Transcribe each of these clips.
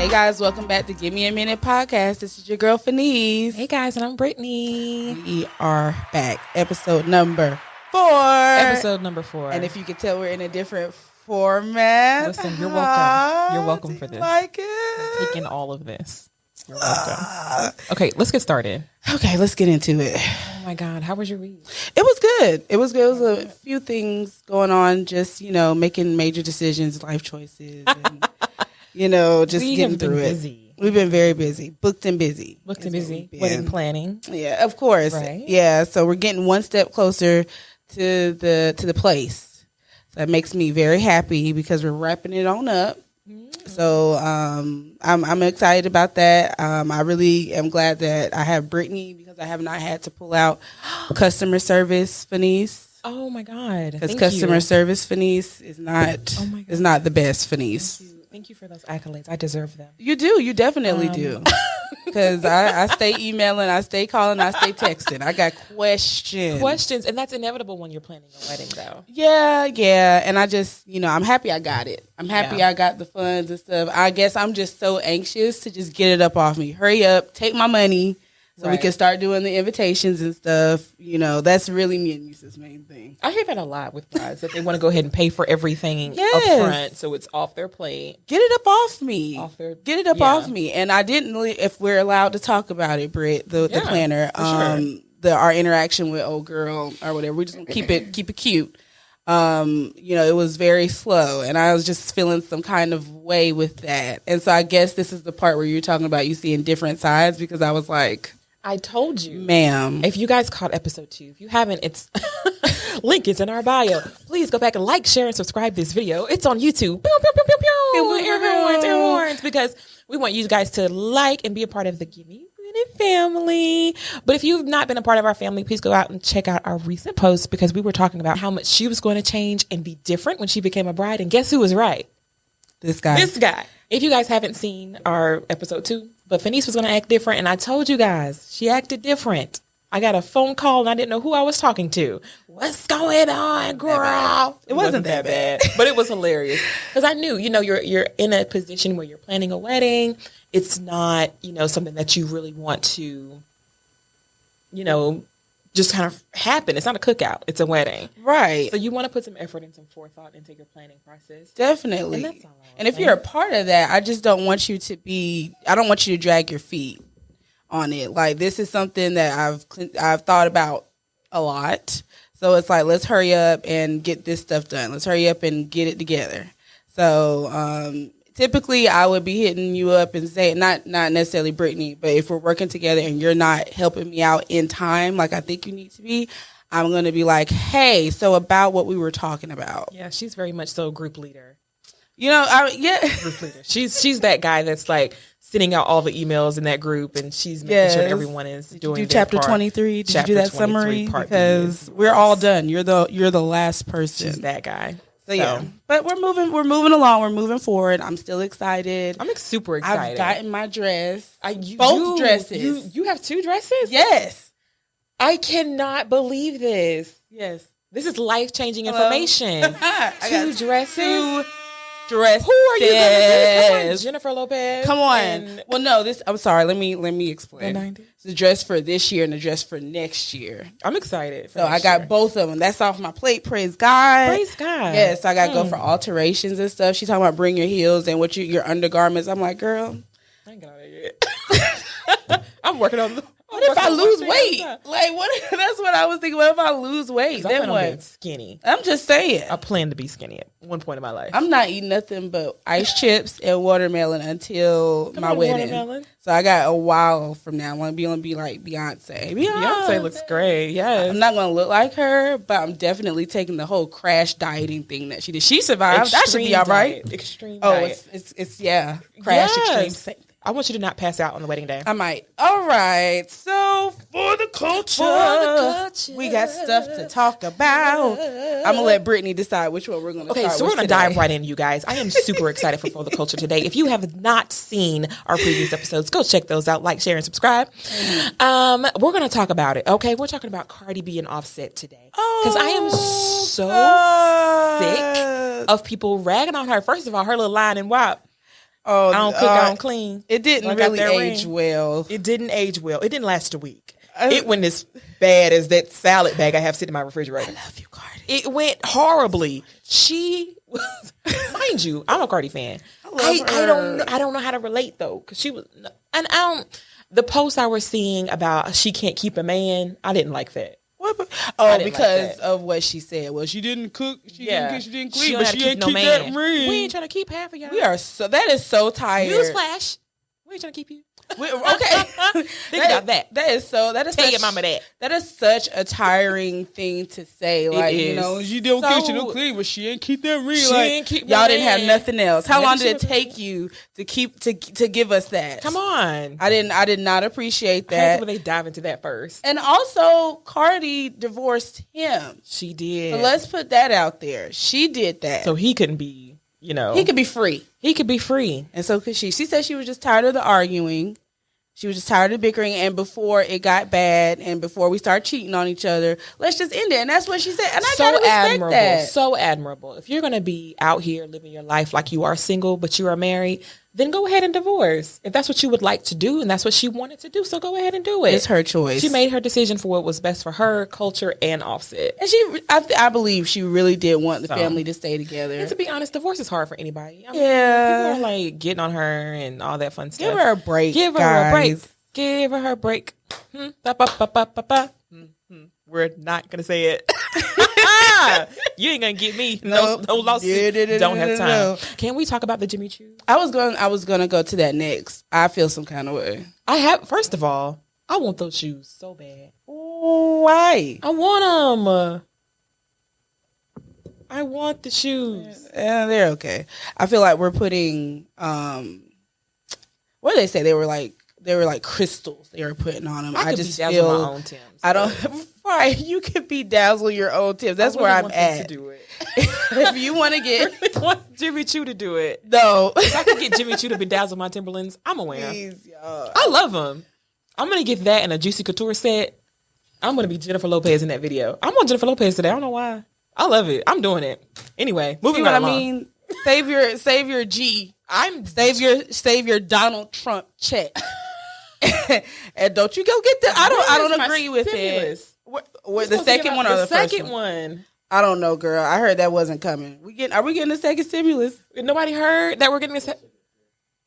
Hey guys, welcome back to Gimme a Minute podcast. This is your girl Fenice. Hey guys, and I'm Brittany. We are back. Episode number 4. And if you can tell, we're in a different format. Listen, you're welcome. You're welcome for this. Like it? I'm taking all of this. You're welcome. Okay, let's get started. Okay, let's get into it. Oh my God, how was your week? It was good. It was a few things going on, just, making major decisions, life choices, and, just getting through it. Busy. We've been very busy. Booked and busy. Wedding planning. Yeah, of course. Right? Yeah, so we're getting one step closer to the place. So that makes me very happy because we're wrapping it on up. Mm-hmm. So I'm excited about that. I really am glad that I have Brittany because I have not had to pull out customer service Fenice. Oh my God! Because customer service Fenice is not the best Fenice. Thank you for those accolades. I deserve them. You do. You definitely do. Because I stay emailing, I stay calling, I stay texting. I got questions. And that's inevitable when you're planning a wedding, though. Yeah. And I just, I'm happy I got it. I'm happy I got the funds and stuff. I guess I'm just so anxious to just get it up off me. Hurry up, take my money. So we can start doing the invitations and stuff. That's really me and Lisa's main thing. I hear that a lot with brides, that they want to go ahead and pay for everything up front so it's off their plate. Get it up off me. Off me. And I didn't, if we're allowed to talk about it, Britt, the planner, our interaction with old girl or whatever, we just gonna keep it cute. It was very slow and I was just feeling some kind of way with that. And so I guess this is the part where you're talking about you seeing different sides, because I was like, I told you, ma'am. If you guys caught episode 2, if you haven't, it's link is in our bio. Please go back and like, share, and subscribe this video. It's on YouTube. Pew, pew, pew, pew, pew. Air horns, because we want you guys to like and be a part of the Gimme family. But if you've not been a part of our family, please go out and check out our recent posts, because we were talking about how much she was going to change and be different when she became a bride. And guess who was right? This guy. If you guys haven't seen our episode 2, but Fenice was going to act different, and I told you guys, she acted different. I got a phone call, and I didn't know who I was talking to. What's going on, girl? It wasn't that bad. But it was hilarious. Because I knew, you're in a position where you're planning a wedding. It's not, something that you really want to, just kind of happen. It's not a cookout. It's a wedding. Right. So you want to put some effort and some forethought into your planning process. Definitely. And that's all and if you're a part of that, I just don't want you to drag your feet on it. Like, this is something that I've thought about a lot. So it's like, let's hurry up and get this stuff done. Let's hurry up and get it together. So, typically I would be hitting you up and saying, not necessarily Brittany, but if we're working together and you're not helping me out in time, like I think you need to be, I'm going to be like, hey, so about what we were talking about. Yeah, she's very much so a group leader. Group leader. She's that guy that's like sending out all the emails in that group, and she's making sure everyone is doing their chapter part. 23? Did you do that summary? Because we're all done. You're the last person. She's that guy. So yeah, but we're moving along. We're moving forward. I'm still excited. I'm super excited. I've gotten my dress. Both dresses. You have 2 dresses? Yes. I cannot believe this. Yes. This is life-changing information. 2 dresses. 2 dresses. Who are you going to do? Come on, Jennifer Lopez. Come on. Well, no, I'm sorry. Let me explain. It's a dress for this year and a dress for next year. I'm excited. So I got both of them. That's off my plate. Praise God. Praise God. Yes, I got to go for alterations and stuff. She's talking about bring your heels and your undergarments. I'm like, girl, I ain't got all that yet. I'm working on the. What if I lose weight? Like, what? That's what I was thinking. What if I lose weight? Then what? Skinny. I'm just saying. I plan to be skinny at one point in my life. I'm not eating nothing but ice chips and watermelon until my wedding. Watermelon. So I got a while from now. I want to be like Beyonce. Beyonce looks greray. Yes. I'm not going to look like her, but I'm definitely taking the whole crash dieting thing that she did. She survived. That should be all right. Extreme diet. It's crash extreme. I want you to not pass out on the wedding day. I might. All right. So for the culture, we got stuff to talk about. I'm going to let Brittany decide which one we're going to start with. So we're going to dive right in, you guys. I am super excited for the culture today. If you have not seen our previous episodes, go check those out. Like, share, and subscribe. We're going to talk about it. Okay. We're talking about Cardi B and Offset today. Because I am so sick of people ragging on her. First of all, her little line and WAP. Oh, I don't cook, I don't clean. It didn't really age well. It didn't age well. It didn't last a week. It went as bad as that salad bag I have sitting in my refrigerator. I love you, Cardi. It went horribly. She was, mind you, I'm a Cardi fan. I don't know how to relate though, because she was, and I don't. The posts I was seeing about she can't keep a man, I didn't like that. What? Oh, because of what she said. Well, she didn't cook. She didn't clean, but she ain't keep that ring. We ain't trying to keep half of y'all. We are so. That is so tired. Newsflash. We ain't trying to keep you. Okay. Think about that. That is so. That is tell such, your mama that. That is such a tiring thing to say. Like, you know, she don't so, she don't clean, but she ain't keep that ring. She like, ain't keep y'all didn't have nothing else. How long did it take been. you to keep to give us that? Come on. I did not appreciate that. When they dive into that first. And also, Cardi divorced him. She did. So let's put that out there. She did that. So he couldn't be, you know. He could be free. He could be free. And so could she. She said she was just tired of the arguing. She was just tired of bickering, and before it got bad, and before we start cheating on each other, let's just end it. And that's what she said. And I gotta respect that. So admirable. If you're gonna be out here living your life like you are single, but you are married, then go ahead and divorce. If that's what you would like to do, and that's what she wanted to do, so go ahead and do it. It's her choice. She made her decision for what was best for her, culture, and Offset. And I believe she really did want the family to stay together. And to be honest, divorce is hard for anybody. I mean, yeah. People are like getting on her and all that fun stuff. Give her a break. Give her a break. Give her a break. We're not gonna say it. You ain't gonna get me. No lawsuit. Don't have time. Can we talk about the Jimmy Choo? I was gonna go to that next. I feel some kind of way. First of all, I want those shoes so bad. Why? I want them. I want the shoes. Yeah, they're okay. I feel like we're putting what did they say? They were like crystals they were putting on them. I just feel my own Tims. I don't. Right, you could bedazzle your own Tims. That's where I'm at. To do it. If you want to get, I really want Jimmy Choo to do it. No, if I could get Jimmy Choo to bedazzle my Timberlands, I'm a winner. Please, y'all. I love them. I'm gonna get that and a Juicy Couture set. I'm gonna be Jennifer Lopez in that video. I'm on Jennifer Lopez today. I don't know why. I love it. I'm doing it. Anyway, moving right along. I mean, save your G. Save your Donald Trump check. And don't you go get that. I don't agree with it. What the second one or the first second one? I don't know, girl. I heard that wasn't coming. Are we getting the second stimulus? Nobody heard that we're getting a second.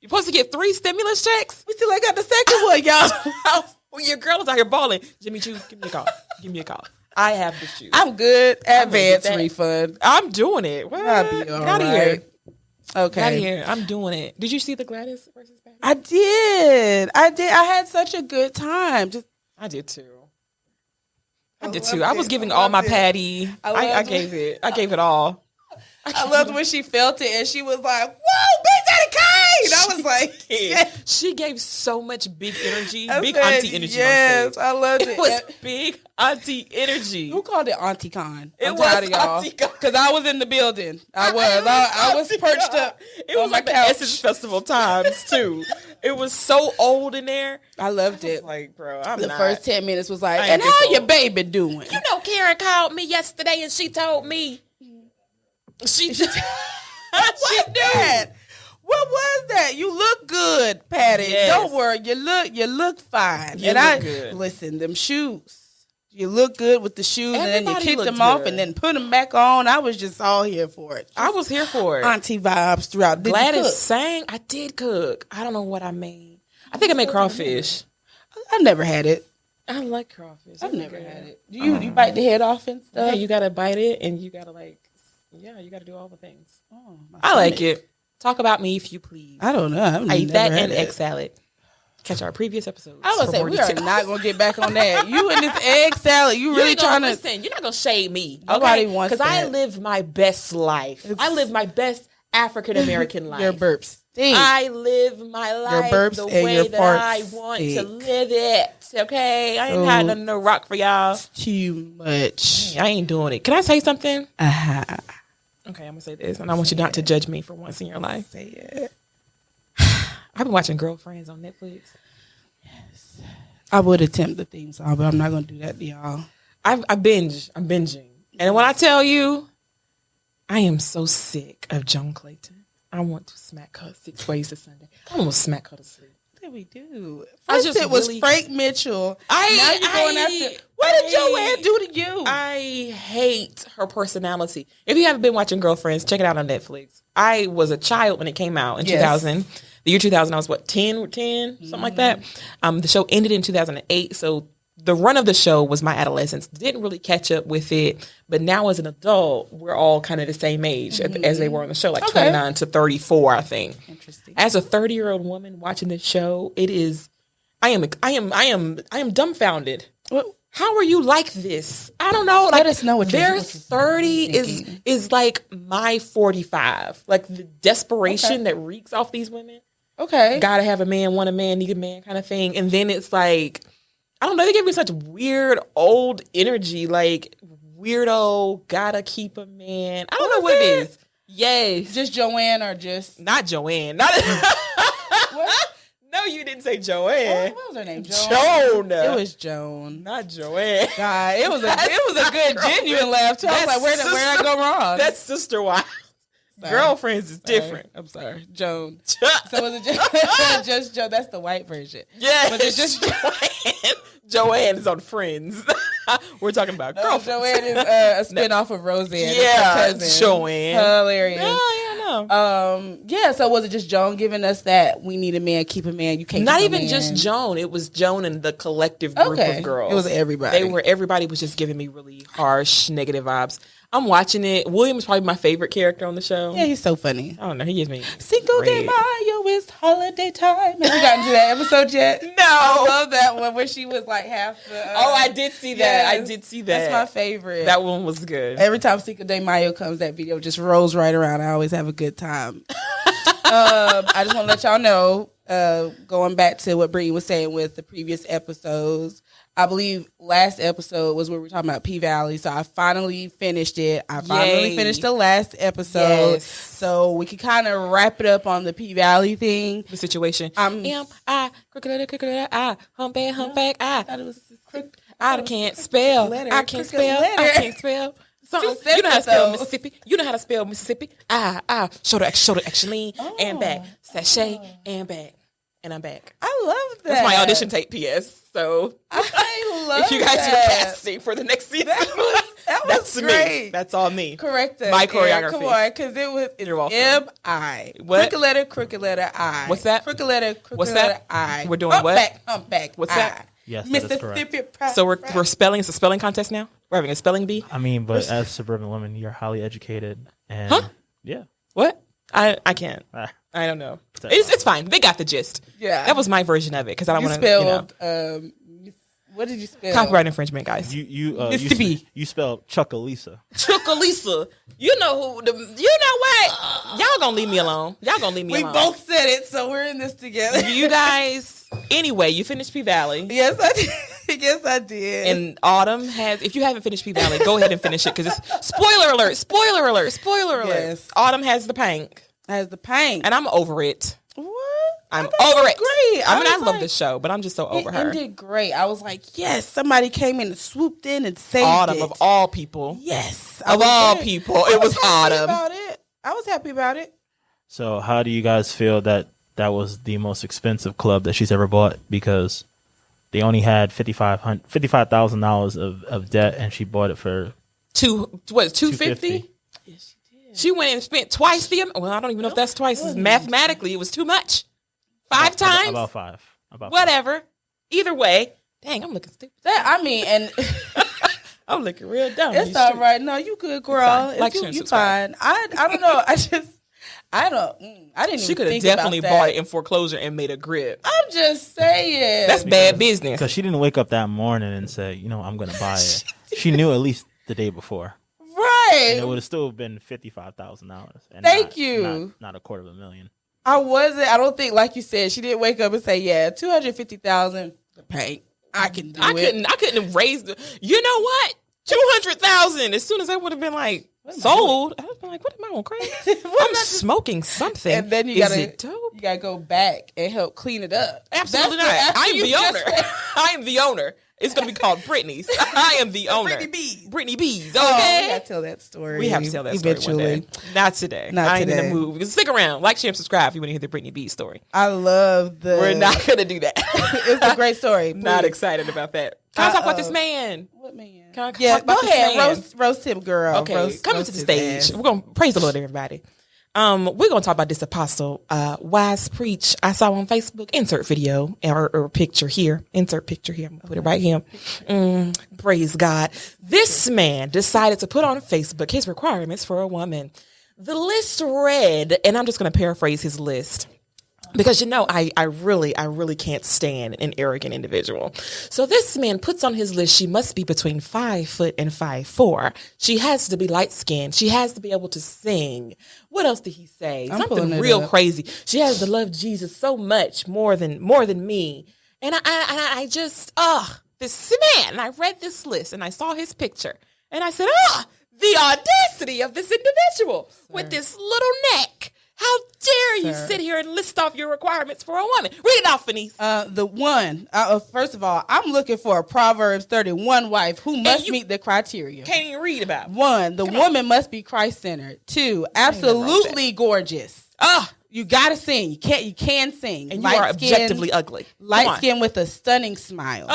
You're supposed to get 3 stimulus checks? We still ain't got the second one, y'all. Well, your girl is out here balling. Jimmy Choo, give me a call. Give me a call. I have the shoes. I'm good. Advance refund. I'm doing it. What? I'll be all Get out of right. here. Okay. Get out of here. I'm doing it. Did you see the Gladys versus Patty? I did. I had such a good time. I did too. I was giving all my Patty. I gave it. I gave it all. I loved when she felt it and she was like, "Whoa, Big Daddy Kane!" I was like, yes. She gave so much big energy, big auntie energy. Yes, I loved it. It was big auntie energy. Who called it Auntie Con? I'm tired of y'all because I was in the building. I was perched up. It was like the Essence Festival times too. It was so old in there. I loved it. Like, bro, the first 10 minutes was like, and how your baby doing? You know, Karen called me yesterday and she told me. She did. What was that? You look good, Patty. Yes. Don't worry. You look fine. Good. Listen, them shoes. You look good with the shoes, and then you kick them off good. and then put them back on. I was just all here for it. I was here for it. Auntie vibes throughout. Gladys sang. I did cook. I don't know what I made. I think I made crawfish. I never had it. I like crawfish. I've never had it. Do you bite the head off and stuff? Yeah, you gotta bite it, and you gotta you gotta do all the things. Oh, I like it. Talk about me if you please. I don't know. I eat that and egg salad. Catch our previous episodes. I was gonna say we are not gonna get back on that. You and this egg salad. You really trying to listen? You're not gonna shade me. Nobody wants that. Because I live my best life. I live my best African American life. Your burps stink. I live my life your burps the and way your that I want to live it. Okay, I ain't had nothing to rock for y'all. It's too much. I ain't doing it. Can I say something? Uh-huh. Okay, I'm gonna say this, and I want you not to judge me for once in your life. Say it. I've been watching Girlfriends on Netflix. Yes, I would attempt the theme song, but I'm not gonna do that to y'all. I'm binging, and when I tell you, I am so sick of Joan Clayton. I want to smack her 6 ways to Sunday. I almost smack her to sleep. What did we do? I First it was Frank Mitchell. Now you're going after. What did Joanne do to you? I hate her personality. If you haven't been watching Girlfriends, check it out on Netflix. I was a child when it came out in 2000. The year 2000, I was 10, something like that. The show ended in 2008, so the run of the show was my adolescence. Didn't really catch up with it, but now as an adult, we're all kind of the same age as they were on the show, like 29 to 34, I think. Interesting. As a 30-year-old woman watching this show, it is. I am dumbfounded. What? How are you like this? I don't know. Let us know what their 30 is like my 45. Like the desperation that reeks off these women. Okay. Gotta have a man, want a man, need a man kind of thing. And then it's like, I don't know, they give me such weird old energy, like weirdo, gotta keep a man. I don't know what it is. Yes. Just Joanne or just... Not Joanne. Not What? No, you didn't say Joanne. What was her name? Joan. It was Joan. Not Joanne. God, it was a good genuine laugh too. I was like, where did I go wrong? That's Sister Wives. Girlfriends is different. I'm sorry. Joan. So was it just Joan? That's the white version. Yeah. Was it just Joanne? Joanne is on Friends. We're talking about girlfriends. Joanne is a spinoff of Roseanne. Yeah, Joanne. Hilarious. No. Yeah, so was it just Joan giving us that we need a man, keep a man, you can't Not keep a even man? just Joan. It was Joan and the collective group of girls. It was everybody. Everybody was just giving me really harsh, negative vibes. I'm watching it. William is probably my favorite character on the show. Yeah, he's so funny. I don't know. He gives me Cinco de Mayo is holiday time. Have you gotten to that episode yet? No. I love that one where she was like half the... I did see that. Yes, I did see that. That's my favorite. That one was good. Every time Cinco de Mayo comes, that video just rolls right around. I always have a good time. I just want to let y'all know, going back to what Brittany was saying with the previous episodes, I believe last episode was where we were talking about P-Valley, so I finally finished it. I finally finished the last episode, so we can kind of wrap it up on the P-Valley thing. The situation. Crooked letter, I, humpback, I can't spell. I can't spell. You know how to spell Mississippi. You know how to spell Mississippi. Shoulder action, lean, and back. Sashay, and back. And I'm back. I love that. That's my audition tape, P.S. So I love if you guys that. are casting for the next season, that's great. Me. That's all me. Correct us. My choreography. Come on, because it was You're welcome. M-I. What? Crooked letter I. What's that? Crooked letter I. We're doing what? Humpback. What's I. that? Yes, that is correct. So we're spelling. It's a spelling contest now. We're having a spelling bee. I mean, but as suburban women, you're highly educated, and yeah. What? I can't. I don't know. It's fine. They got the gist. Yeah, that was my version of it because I don't want to. Spelled. What did you spell? Copyright infringement, guys. You spelled Chucaloosa. Chucaloosa. You know who? You know what? Y'all gonna leave me alone. We both said it, so we're in this together. You guys. Anyway, you finished P-Valley. Yes, I did. Yes, I did. And Autumn has. If you haven't finished P-Valley, go ahead and finish it because it's spoiler alert. Spoiler alert. Spoiler alert. Yes. Autumn has the pank. And I'm over it. What? I'm over it. Great. I love this show, but I'm just so over her. It did great. I was like, yes, somebody came in and swooped in and saved Autumn it. of all people. Yes. Of all people. It was Autumn. I was happy about it. So how do you guys feel that was the most expensive club that she's ever bought? Because they only had $55,000 of debt, and she bought it for $250? Yes, she did. She went and spent twice the amount. Well, I don't even know if that's twice. Mathematically, it was too much. 5 times? About five. Whatever. Either way. Dang, I'm looking stupid. And I'm looking real dumb. It's all right. No, you good, girl. You fine. I don't know. I didn't She even could have think definitely about that. bought it in foreclosure and made a grip. I'm just saying. That's bad business. Because she didn't wake up that morning and say, I'm going to buy it. She knew at least the day before. Right. And it would have still been $55,000. Thank you. Not $250,000. I don't think, like you said, she didn't wake up and say, yeah, $250,000 the paint. I can do it. I couldn't raise the, you know what? $200,000. As soon as I would have been like, sold, I would have been like, what am I on crazy? I'm smoking something. And then you gotta go back and help clean it up. Absolutely not. I am the owner. I am the owner. It's going to be called Brittany's. I am the owner. Brittany B's. Okay. Oh, we got to tell that story. We have to tell that story eventually. One day. Not today. I ain't in the mood. Stick around. Like, share, and subscribe if you want to hear the Brittany B story. I love the... We're not going to do that. It's a great story. Please. Not excited about that. Can I talk about this man? What man? Can I talk about go ahead. Roast him, girl. Okay, coming to the stage. We're going to praise the Lord, everybody. We're going to talk about this apostle, Wise Preach. I saw on Facebook, insert video or picture here. Insert picture here. I'm going to put it right here. Praise God. This man decided to put on Facebook his requirements for a woman. The list read, and I'm just going to paraphrase his list. Because, I really can't stand an arrogant individual. So this man puts on his list, she must be between 5 foot and 5'4". She has to be light skinned. She has to be able to sing. What else did he say? Something real crazy. She has to love Jesus so much more than me. And I just, this man, and I read this list and I saw his picture and I said, the audacity of this individual with this little neck. How dare you sit here and list off your requirements for a woman? Read it off, Fenice. The one, first of all, I'm looking for a Proverbs 31 wife who must meet the criteria. Can't even read about it. 1, the woman must be Christ-centered. 2, absolutely gorgeous. You gotta sing. You can sing. And you are objectively ugly. Light skin with a stunning smile.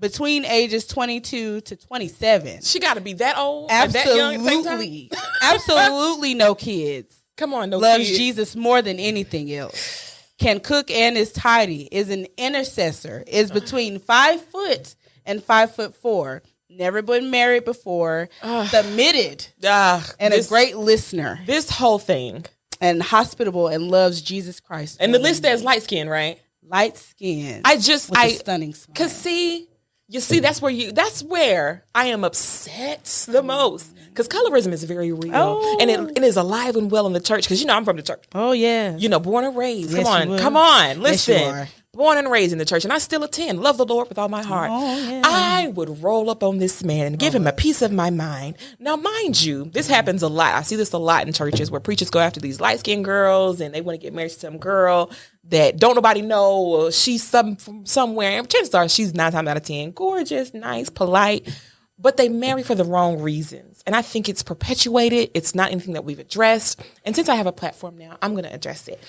Between ages 22 to 27. She got to be that old, absolutely, and that young at the same time? Absolutely no kids. Come on, no loves kids. Jesus more than anything else. Can cook and is tidy. Is an intercessor. Is between 5 foot and 5'4". Never been married before. Submitted. And a great listener. This whole thing. And hospitable and loves Jesus Christ. And the list says light skin, right? Light skin. With a stunning smile. Cause see, that's where I am upset the most. Because colorism is very real. And it is alive and well in the church. Because, I'm from the church. Oh, yeah. Born and raised. Yes, Come on. Listen. Yes, born and raised in the church. And I still attend. Love the Lord with all my heart. Oh, yeah. I would roll up on this man and give him a piece of my mind. Now, mind you, this happens a lot. I see this a lot in churches where preachers go after these light-skinned girls and they want to get married to some girl that don't nobody know, or she's from somewhere. And chances are she's 9 times out of 10 gorgeous, nice, polite, but they marry for the wrong reasons. And I think it's perpetuated. It's not anything that we've addressed. And since I have a platform now, I'm going to address it.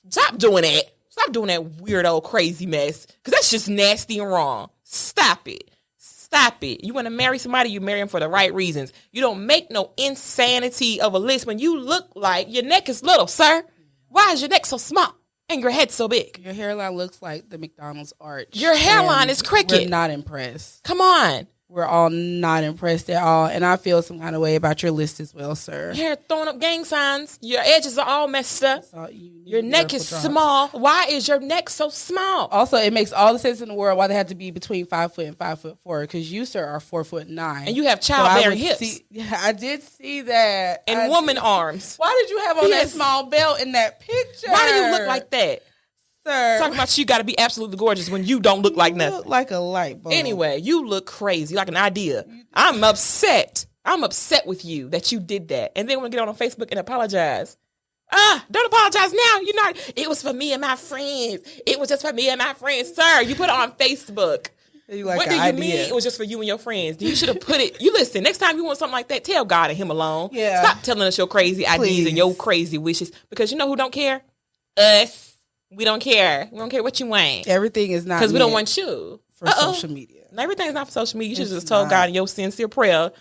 Stop doing that. Stop doing that weirdo, crazy mess, because that's just nasty and wrong. Stop it. Stop it. You want to marry somebody, you marry them for the right reasons. You don't make no insanity of a list when you look like your neck is little, sir. Why is your neck so small? And your head so big? Your hairline looks like the McDonald's arch. Your hairline is cricket. We're not impressed. Come on. We're all not impressed at all. And I feel some kind of way about your list as well, sir. Your hair throwing up gang signs. Your edges are all messed up. Your neck is small. Why is your neck so small? Also, it makes all the sense in the world why they have to be between 5 foot and 5'4", because you, sir, are 4'9". And you have childbearing hips. I did see that. And woman arms. Why did you have on that small belt in that picture? Why do you look like that? Sir. Talking about you got to be absolutely gorgeous when you don't look like nothing. Look like a light bulb. Anyway, you look crazy, like an idea. I'm upset. I'm upset with you that you did that. And then when I get on Facebook and apologize. Don't apologize now. It was for me and my friends. It was just for me and my friends. Sir, you put it on Facebook. What do you mean it was just for you and your friends? You should have put it. You listen, next time you want something like that, tell God and him alone. Yeah. Stop telling us your crazy ideas and your crazy wishes. Because you know who don't care? Us. We don't care. We don't care what you want. Everything is not because we don't want you for social media. Everything's not for social media. You should have just told God in your sincere prayer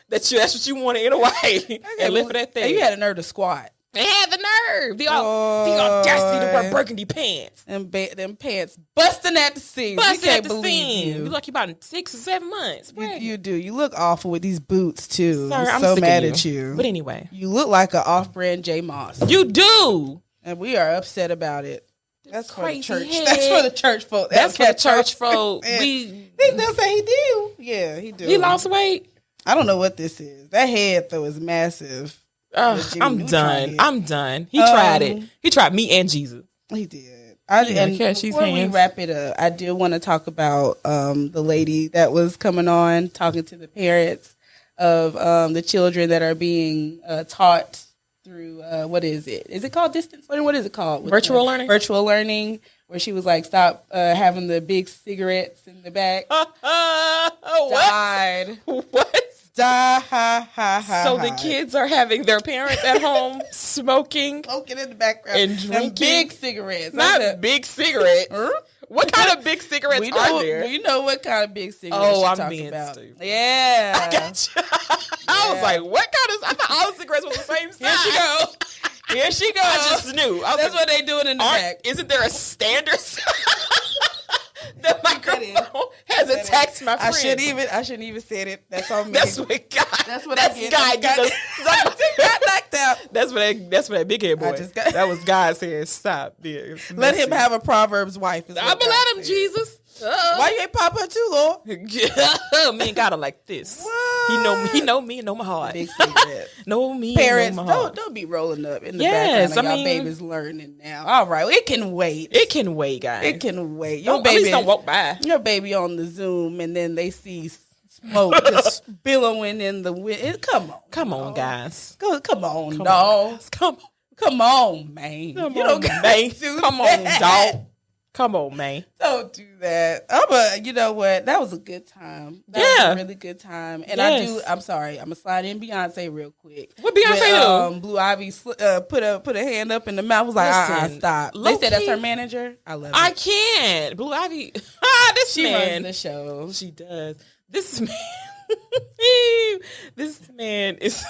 that's what you wanted in a way and live for that thing. And you had a nerve to squat. They had the nerve. The audacity to wear burgundy pants. Them pants busting at the seams. Busting at the seams. You look about 6 or 7 months. You do. You look awful with these boots too. Sorry, I'm so sick mad of at you. But anyway, you look like an off-brand J Moss. You do. And we are upset about it. That's for the church. Head. That's for the church folk. That's for the church folk. They'll say he do. Yeah, he do. He lost weight. I don't know what this is. That head though is massive. I'm done. I'm done. He tried it. He tried me and Jesus. He did. Before we wrap it up, I do want to talk about the lady that was coming on talking to the parents of the children that are being taught through what is it? Is it called distance learning? What is it called? Virtual learning? Virtual learning, where she was like, stop having the big cigarettes in the back. Died. What? Die, ha, ha, ha. So the kids are having their parents at home smoking in the background and drinking them big cigarettes. Not big cigarettes. What kind of big cigarettes are there? You know what kind of big cigarettes I'm being about. stupid. Yeah. I got you. I was like, what kind of... I thought all the cigarettes were the same size. Here she goes. I just knew. That's what they doing in the back. Isn't there a standard... The microphone has attacked my friend. I shouldn't even say it. That's on me. That's what God. That's what that's I get. God. Got knocked out. That's what that big head boy. That was God saying, "Stop." Let him have a Proverbs wife. I'm gonna let him, Jesus. Why you ain't pop her too, Lord? Me and God are like this. What? He know me and know my heart. Big secret. Know me. Parents, and know my heart. don't be rolling up in the background. Y'all babies learning now. All right, it can wait. It can wait, guys. It can wait. Your baby, at least don't walk by. Your baby on the Zoom, and then they see smoke just billowing in the wind. Come on, guys. Come on, dog. Come on, man. Come on, dog. Come on, man. Don't do that. You know what? That was a good time. That was a really good time. And I'm sorry. I'm going to slide in Beyonce real quick. What Beyonce do? Blue Ivy put a hand up in the mouth. Was like, stop. They said that's her manager. I love it. I can't. Blue Ivy. She runs the show. She does. This man is...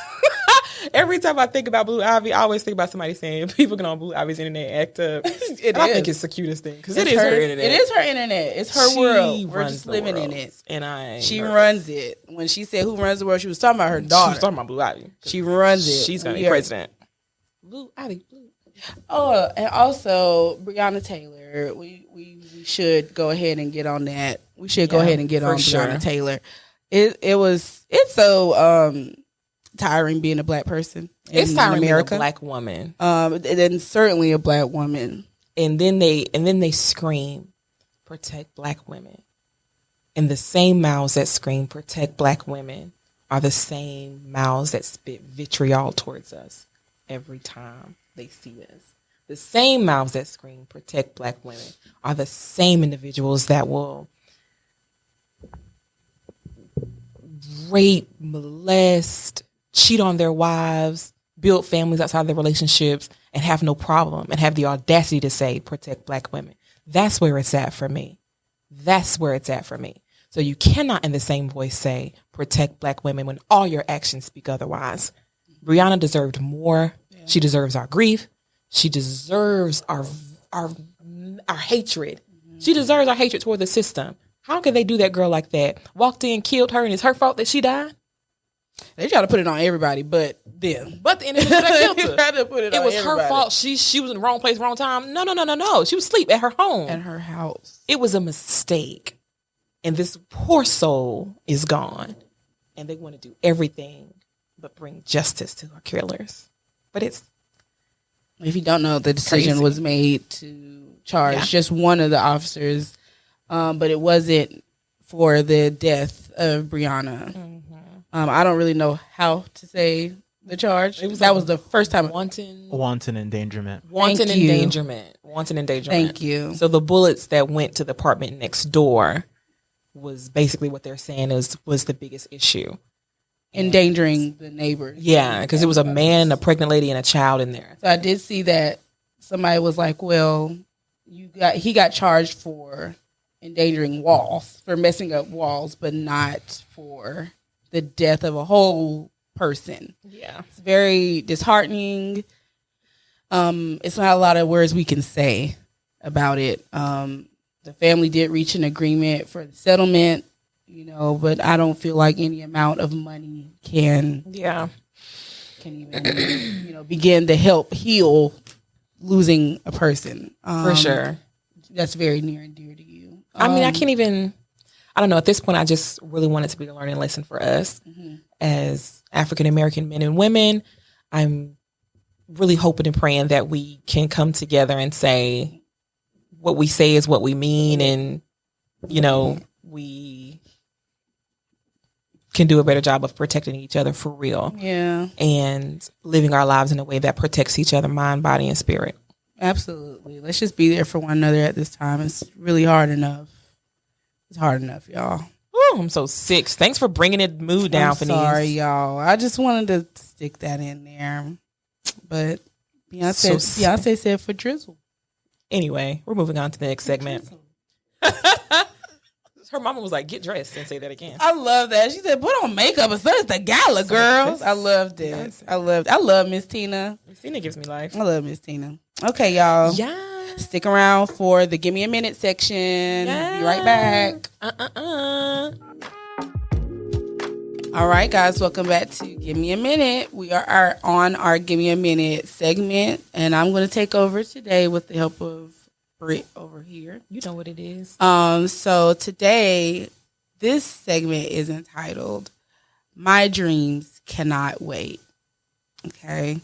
Every time I think about Blue Ivy, I always think about somebody saying people get on Blue Ivy's internet act up. I think it's the cutest thing because it is her internet. It is her internet. It's her world. We're just living in it. And she runs it. When she said who runs the world, she was talking about her daughter. She was talking about Blue Ivy. She runs it. She's going to be president. Blue Ivy. Oh, and also Breonna Taylor. We should go ahead and get on that. We should go ahead and get on Breonna Taylor. It's so tiring being a black person. It's tiring being a black woman. And certainly a black woman. And then they scream, protect black women. And the same mouths that scream, protect black women, are the same mouths that spit vitriol towards us every time they see us. The same mouths that scream, protect black women, are the same individuals that will rape, molest, cheat on their wives, build families outside their relationships, and have no problem, and have the audacity to say, protect black women. That's where it's at for me. That's where it's at for me. So you cannot in the same voice say, protect black women, when all your actions speak otherwise. Breonna deserved more. Yeah. She deserves our grief. She deserves our hatred. Mm-hmm. She deserves our hatred toward the system. How can they do that girl like that? Walked in, killed her, and it's her fault that she died? They try to put it on everybody, but them. But the individual that killed her. Tried to put it was everybody. Her fault. She was in the wrong place, wrong time. No. She was asleep at her home. At her house. It was a mistake. And this poor soul is gone. And they want to do everything but bring justice to her killers. But it's... If you don't know, the decision was made to charge just one of the officers, but it wasn't for the death of Breonna. Mm-hmm. I don't really know how to say the charge. That was the first time. Wanton endangerment. Wanton endangerment. Thank you. So the bullets that went to the apartment next door was basically what they're saying was the biggest issue. Endangering the neighbors. Yeah, because it was a man, a pregnant lady, and a child in there. So I did see that somebody was like, well, he got charged for endangering walls, for messing up walls, but not for the death of a whole person. Yeah. It's very disheartening. It's not a lot of words we can say about it. The family did reach an agreement for the settlement, but I don't feel like any amount of money can even, begin to help heal losing a person. For sure. That's very near and dear to you. I mean, I don't know. At this point, I just really want it to be a learning lesson for us as African-American men and women. I'm really hoping and praying that we can come together and say what we say is what we mean. And, we can do a better job of protecting each other for real. Yeah. And living our lives in a way that protects each other, mind, body, and spirit. Absolutely. Let's just be there for one another at this time. It's really hard enough. It's hard enough, y'all. Ooh, I'm so sick. Thanks for bringing the mood down, Fanice. Sorry, y'all. I just wanted to stick that in there. But Beyonce said for drizzle. Anyway, we're moving on to the next segment. Her mama was like, get dressed and say that again. I love that. She said, put on makeup and so it's the gala, girls. I loved it. I love Miss Tina. Miss Tina gives me life. I love Miss Tina. Okay, y'all. Yeah. Stick around for the Gimme a Minute section. Yeah. Be right back. All right, guys. Welcome back to Gimme a Minute. We are on our Gimme a Minute segment, and I'm going to take over today with the help of Britt over here. You know what it is. So today, this segment is entitled My Dreams Cannot Wait. Okay.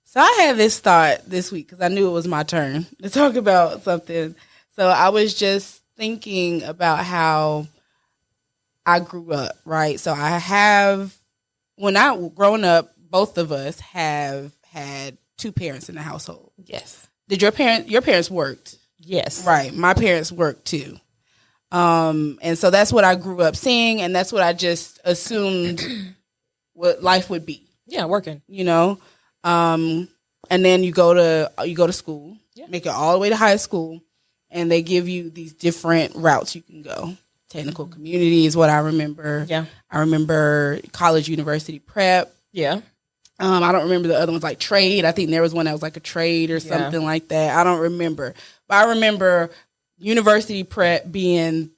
So I had this thought this week because I knew it was my turn to talk about something. So I was just thinking about how I grew up, right? So growing up, both of us have had two parents in the household. Yes. Did your parents worked? Yes. Right. My parents worked too. And so that's what I grew up seeing, and that's what I just assumed what life would be. Yeah, working. You know? And then you go to school, make it all the way to high school, and they give you these different routes you can go. Technical community is what I remember. Yeah. I remember college, university prep. Yeah. I don't remember the other ones, like trade. I think there was one that was like a trade or something like that. I don't remember. But I remember university prep being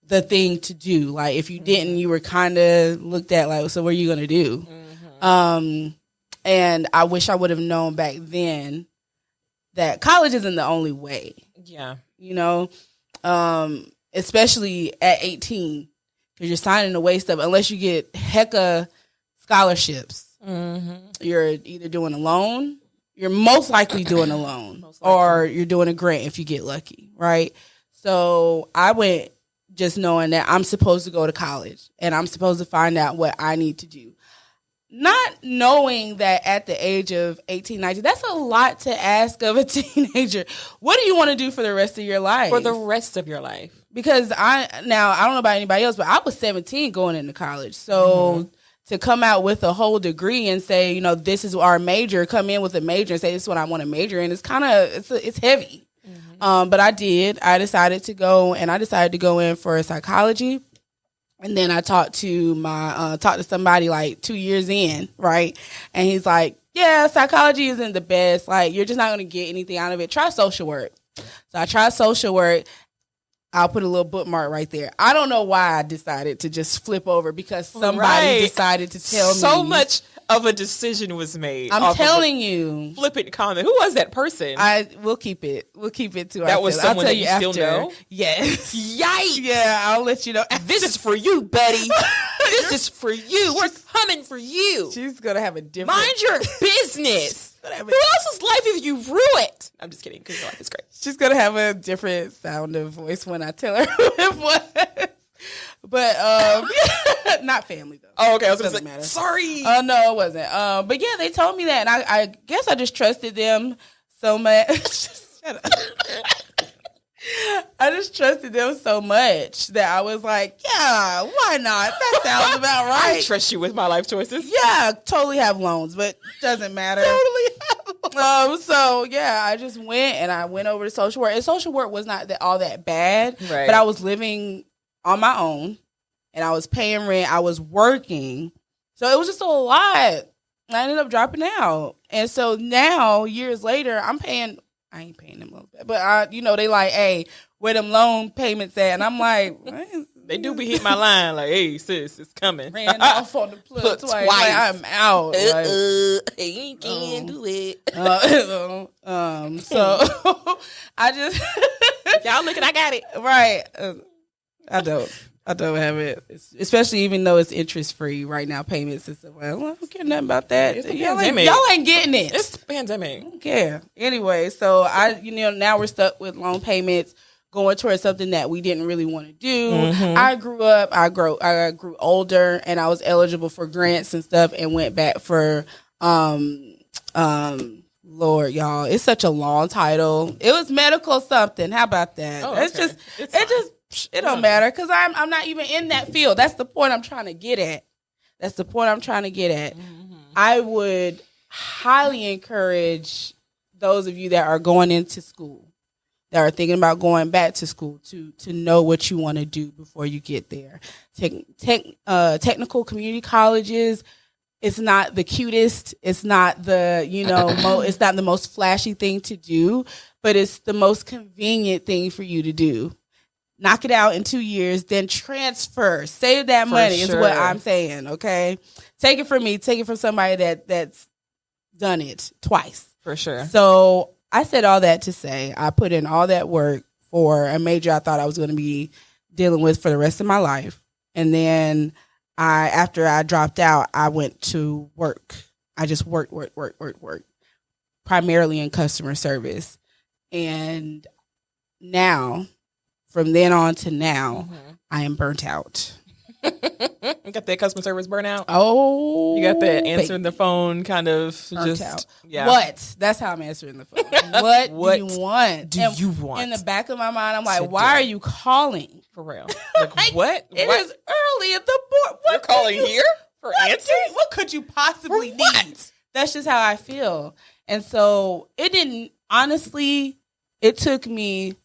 the thing to do. Like, if you didn't, you were kind of looked at like, so what are you going to do? Mm-hmm. And I wish I would have known back then that college isn't the only way. Yeah. You know, especially at 18, because you're signing away stuff. Unless you get hecka scholarships, you're either doing a loan. You're most likely doing a loan, or you're doing a grant if you get lucky, right? So I went just knowing that I'm supposed to go to college and I'm supposed to find out what I need to do. Not knowing that at the age of 18, 19, that's a lot to ask of a teenager. What do you want to do for the rest of your life? For the rest of your life. Because I don't know about anybody else, but I was 17 going into college. So to come out with a whole degree and say, you know, this is our major, come in with a major and say, this is what I want to major in, it's kind of, it's heavy. But I decided to go in for psychology. And then I talked to somebody like 2 years in, right? And he's like, yeah, psychology isn't the best. Like, you're just not going to get anything out of it. Try social work. So I tried social work. I'll put a little bookmark right there. I don't know why I decided to just flip over, because somebody decided to tell me. So much of a decision was made. I'm telling you. Flippant comment. Who was that person? We'll keep it to ourselves. That was someone that you after. Still know? Yes. Yikes. Yeah, I'll let you know. This is for you, buddy. This is for you. We're coming for you. She's going to have a different... Mind your business. Who else's life have you ruined? I'm just kidding, because your life is great. She's going to have a different sound of voice when I tell her who it was. But, not family, though. Oh, okay. I was going to say, sorry. No, it wasn't. But, yeah, they told me that, and I guess I just trusted them so much. Shut up. I just trusted them so much that I was like, yeah, why not? That sounds about right. I trust you with my life choices. Yeah, totally have loans, but doesn't matter. Totally have loans. So, yeah, I just went over to social work. And social work was not all that bad, right. But I was living on my own, and I was paying rent. I was working. So it was just a lot. I ended up dropping out. And so now, years later, I ain't paying them loans back. But, they like, hey, where them loan payments at? And I'm like, they do be hitting my line like, hey, sis, it's coming. Ran off on the plug twice. Like, I'm out. You can't do it. So I just... Y'all looking, I got it. Right. I don't have it, especially even though it's interest free right now. Payments and stuff. Well, I don't care nothing about that. Y'all ain't getting it. It's the pandemic. I don't care anyway. So now we're stuck with loan payments. going towards something that we didn't really want to do. I grew up, I grew older, and I was eligible for grants and stuff, and went back for Lord, y'all, it's such a long title. It was medical something. How about that? Oh, It's okay. just it don't matter because I'm not even in that field. That's the point I'm trying to get at. I would highly encourage those of you that are going into school, that are thinking about going back to school, to know what you want to do before you get there. Technical community colleges, it's not the cutest, it's not the, it's not the most flashy thing to do, but it's the most convenient thing for you to do. Knock it out in 2 years, then transfer. Save that money is what I'm saying, okay? Take it from me. Take it from somebody that's done it twice. For sure. So I said all that to say I put in all that work for a major I thought I was going to be dealing with for the rest of my life. And then after I dropped out, I went to work. I just worked, primarily in customer service. And now, from then on to now, I am burnt out. You got that customer service burnout? Oh, you got that answering the phone kind of burnt just out. Yeah. What? That's how I'm answering the phone. What do you want? Do you want? In the back of my mind, I'm like, why are you calling? For real. Like, what? It is early at the board. You're calling here for answers? What could you possibly need? That's just how I feel. And so it didn't, honestly, it took me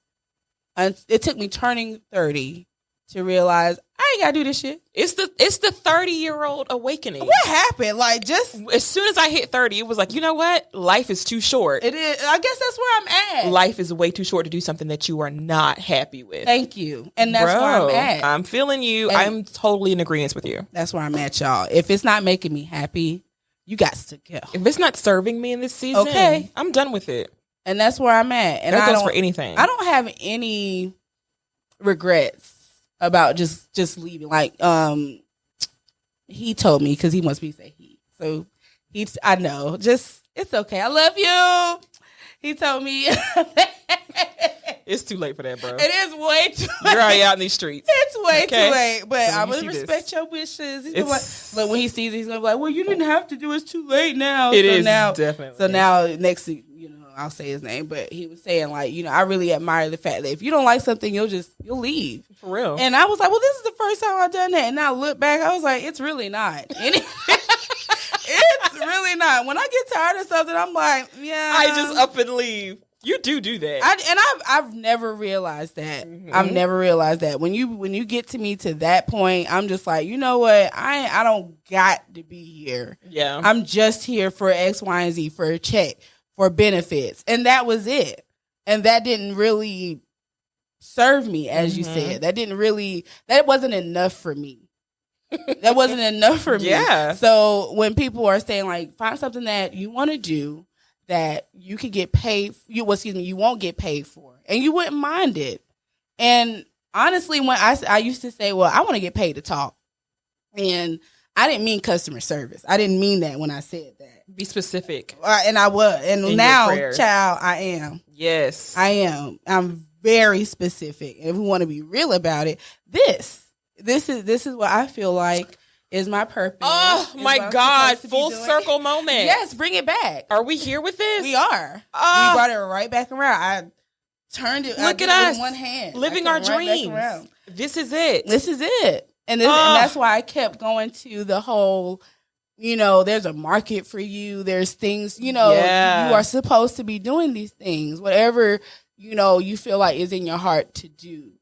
turning 30 to realize I ain't got to do this shit. It's the 30-year-old awakening. What happened? Like, just as soon as I hit 30, it was like, you know what? Life is too short. It is. I guess that's where I'm at. Life is way too short to do something that you are not happy with. Thank you. And that's where I'm at. I'm feeling you. And I'm totally in agreement with you. That's where I'm at, y'all. If it's not making me happy, you got to go. If it's not serving me in this season, okay, I'm done with it. And that's where I'm at. And that goes for anything. I don't have any regrets about just leaving. Like, he told me, because he wants me to say he. So I know. Just, it's okay. I love you. He told me. It's too late for that, bro. It is way too late. You're already out in these streets. It's way too late. But I'm going to respect your wishes. But when he sees it, he's going to be like, well, you didn't have to do it. It's too late now. It is definitely. So now, next thing, I'll say his name, but he was saying, like, I really admire the fact that if you don't like something, you'll leave. For real. And I was like, well, this is the first time I've done that. And I look back, I was like, it's really not. It's really not. When I get tired of something, I'm like, yeah. I just up and leave. You do that. I've never realized that. I've never realized that. When you get to me to that point, I'm just like, you know what? I don't got to be here. Yeah. I'm just here for X, Y, and Z, for a check, for benefits. And that was it. And that didn't really serve me, as you said. That wasn't enough for me. That wasn't enough for me. Yeah. So when people are saying, like, find something that you want to do that you could get paid, you won't get paid for, and you wouldn't mind it. And honestly, when I used to say, well, I want to get paid to talk. And I didn't mean customer service. I didn't mean that when I said that. Be specific. And I was. And now, child, I am. Yes. I am. I'm very specific. And if we want to be real about it, this is what I feel like is my purpose. Oh, my God. Full circle moment. Yes, bring it back. Are we here with this? We are. We brought it right back around. I turned it. Look at us. With one hand. Living our dreams. This is it. This is it. And that's why I kept going to the whole, there's a market for you. There's things, you are supposed to be doing these things. Whatever, you feel like is in your heart to do.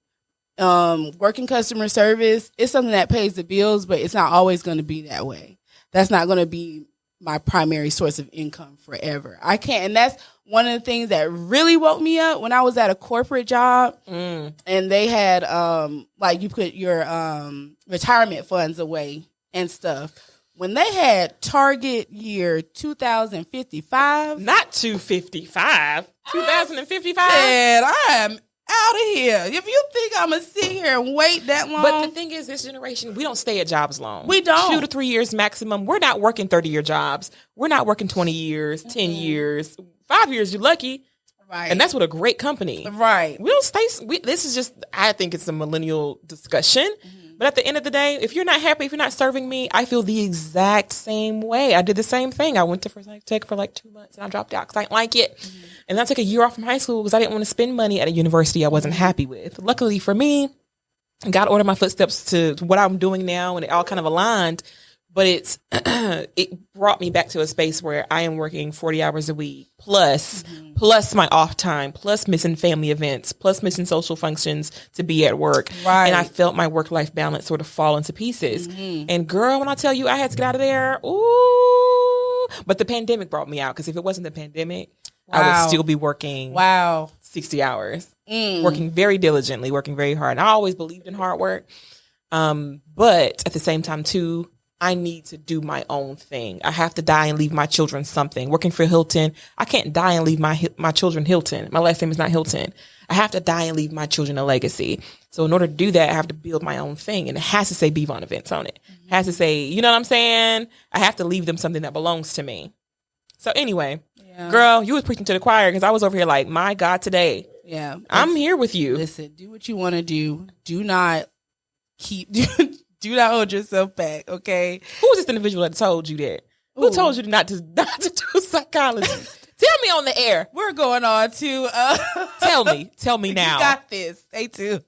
Working customer service is something that pays the bills, but it's not always going to be that way. That's not going to be my primary source of income forever. I can't. And that's one of the things that really woke me up when I was at a corporate job and they had, you put your retirement funds away and stuff. When they had target year 2055. Not 255. 2055. And I am out of here. If you think I'm going to sit here and wait that long. But the thing is, this generation, we don't stay at jobs long. We don't. 2 to 3 years maximum. We're not working 30-year jobs. We're not working 20 years, 10 years. 5 years, you're lucky. Right. And that's what a great company. Right. We don't stay. This is just, I think it's a millennial discussion. But at the end of the day, if you're not happy, if you're not serving me, I feel the exact same way. I did the same thing. I went to First Tech for like 2 months and I dropped out because I didn't like it. And I took a year off from high school because I didn't want to spend money at a university I wasn't happy with. Luckily for me, God ordered my footsteps to what I'm doing now, and it all kind of aligned. But it brought me back to a space where I am working 40 hours a week, plus my off time, plus missing family events, plus missing social functions to be at work. Right. And I felt my work-life balance sort of fall into pieces. And girl, when I tell you I had to get out of there, ooh. But the pandemic brought me out, because if it wasn't the pandemic, I would still be working 60 hours, working very diligently, working very hard. And I always believed in hard work. But at the same time, too, I need to do my own thing. I have to die and leave my children something. Working for Hilton, I can't die and leave my children Hilton. My last name is not Hilton. I have to die and leave my children a legacy. So in order to do that, I have to build my own thing. And it has to say Bevon Events on it. It has to say, you know what I'm saying? I have to leave them something that belongs to me. So anyway, girl, you was preaching to the choir, because I was over here like, my God, today. Yeah. I'm here with you. Listen, do what you want to do. Do not do not hold yourself back, okay? Who was this individual that told you that? Who told you not to do psychology? Tell me on the air. We're going on to Tell me now. You got this. Stay tuned.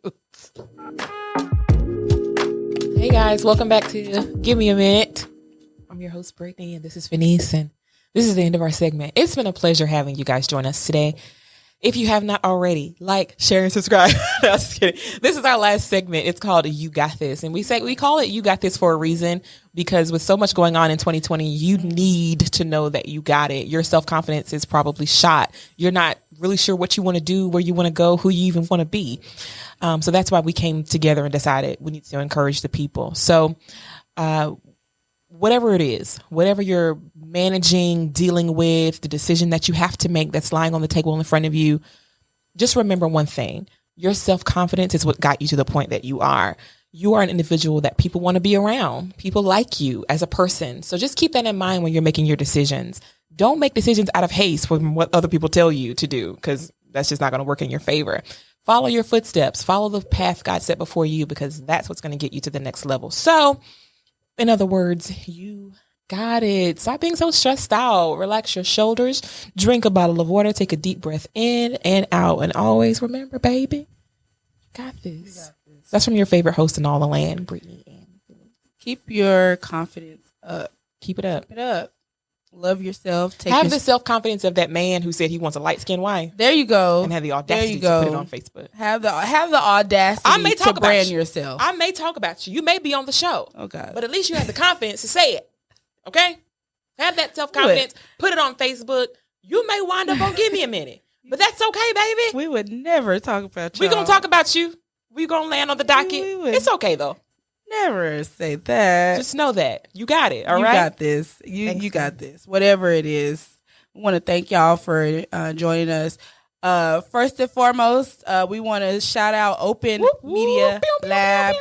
Hey guys, welcome back to Give Me a Minute. I'm your host Brittany, and this is Venice, and this is the end of our segment. It's been a pleasure having you guys join us today. If you have not already, like, share, and subscribe. No, I was just kidding. This is our last segment. It's called You Got This. And we call it You Got This for a reason, because with so much going on in 2020, you need to know that you got it. Your self-confidence is probably shot. You're not really sure what you want to do, where you want to go, who you even want to be. So that's why we came together and decided we need to encourage the people. So, whatever it is, whatever you're managing, dealing with, the decision that you have to make that's lying on the table in front of you, just remember one thing. Your self-confidence is what got you to the point that you are. You are an individual that people want to be around. People like you as a person. So just keep that in mind when you're making your decisions. Don't make decisions out of haste from what other people tell you to do, because that's just not going to work in your favor. Follow your footsteps. Follow the path God set before you, because that's what's going to get you to the next level. So, in other words, you got it. Stop being so stressed out. Relax your shoulders. Drink a bottle of water. Take a deep breath in and out. And always remember, baby, you got this. That's from your favorite host in all the land, Brittany. Keep your confidence up. Keep it up. Keep it up. Love yourself. Have the self-confidence of that man who said he wants a light-skinned wife. There you go. And have the audacity to put it on Facebook. Have the audacity to brand yourself. I may talk about you. You may be on the show. Oh, God. But at least you have the confidence to say it. Okay? Have that self-confidence. Put it on Facebook. You may wind up on Give Me a Minute. But that's okay, baby. We would never talk about you. We're going to talk about you. We're going to land on the docket. It's okay, though. Never say that. Just know that. You got it, all right? You got this. You got this. Whatever it is. We want to thank y'all for joining us. First and foremost, we want to shout out Open Media Lab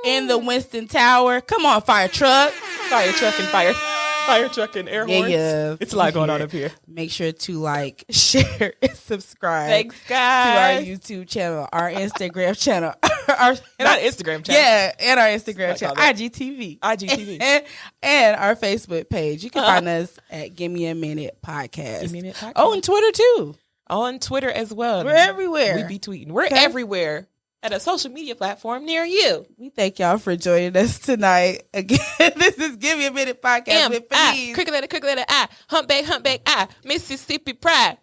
in the Winston Tower. Come on, fire truck. Fire truck and air horns. Yeah. It's a lot going on up here. Make sure to like, share, and subscribe. Thanks, guys. To our YouTube channel, our Instagram channel. Our Instagram channel. Yeah, and our Instagram channel. IGTV. and our Facebook page. You can find us at Gimme a Minute Podcast. Gimme a Minute Podcast. Oh, and Twitter too. On Twitter as well. We're everywhere. We be tweeting. We're everywhere at a social media platform near you. We thank y'all for joining us tonight. Again, this is Give Me a Minute Podcast with Feliz. Cricket letter I. Humpback I. Mississippi Pride.